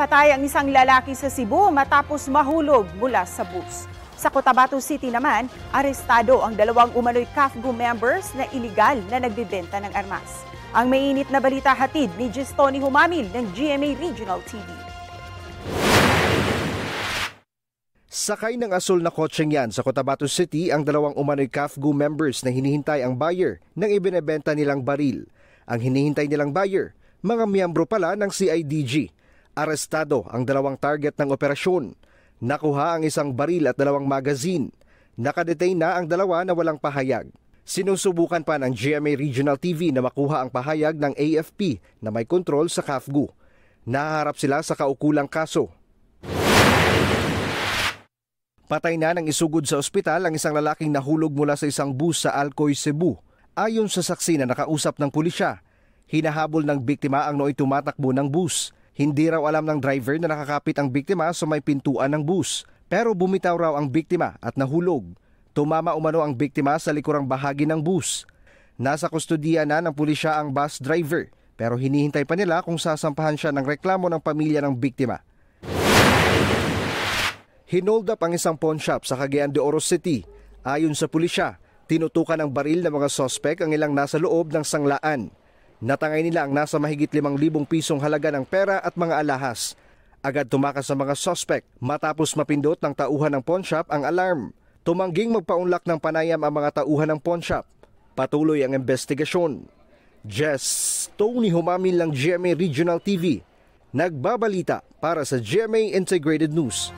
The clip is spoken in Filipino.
Napatay ang isang lalaki sa Cebu matapos mahulog mula sa bus. Sa Cotabato City naman, arestado ang dalawang umano'y CAFGU members na iligal na nagbibenta ng armas. Ang mainit na balita hatid ni Gistoni Humamil ng GMA Regional TV. Sakay ng asul na kotseng yan sa Cotabato City ang dalawang umano'y CAFGU members na hinihintay ang buyer ng ibinebenta nilang baril. Ang hinihintay nilang buyer, mga miyembro pala ng CIDG. Arestado ang dalawang target ng operasyon. Nakuha ang isang baril at dalawang magazine. Nakadetain na ang dalawa na walang pahayag. Sinusubukan pa ng GMA Regional TV na makuha ang pahayag ng AFP na may kontrol sa CAFGU. Nahaharap sila sa kaukulang kaso. Patay na nang isugod sa ospital ang isang lalaking nahulog mula sa isang bus sa Alcoy, Cebu. Ayon sa saksi na nakausap ng pulisya, hinahabol ng biktima ang nooy tumatakbo ng bus. Hindi raw alam ng driver na nakakapit ang biktima sa may pintuan ng bus, pero bumitaw raw ang biktima at nahulog. Tumama umano ang biktima sa likurang bahagi ng bus. Nasa kustodiya na ng pulisya ang bus driver, pero hinihintay pa nila kung sasampahan siya ng reklamo ng pamilya ng biktima. Hinold up ang isang pawn shop sa Cagayan de Oro City. Ayon sa pulisya, tinutukan ng baril ng mga sospek ang ilang nasa loob ng sanglaan. Natangay nila ang nasa mahigit 5,000 pisong halaga ng pera at mga alahas. Agad tumakas sa mga suspect matapos mapindot ng tauhan ng pawn shop ang alarm. Tumangging magpaunlak ng panayam ang mga tauhan ng pawn shop. Patuloy ang investigasyon. Tony Humamil ng GMA Regional TV. Nagbabalita para sa GMA Integrated News.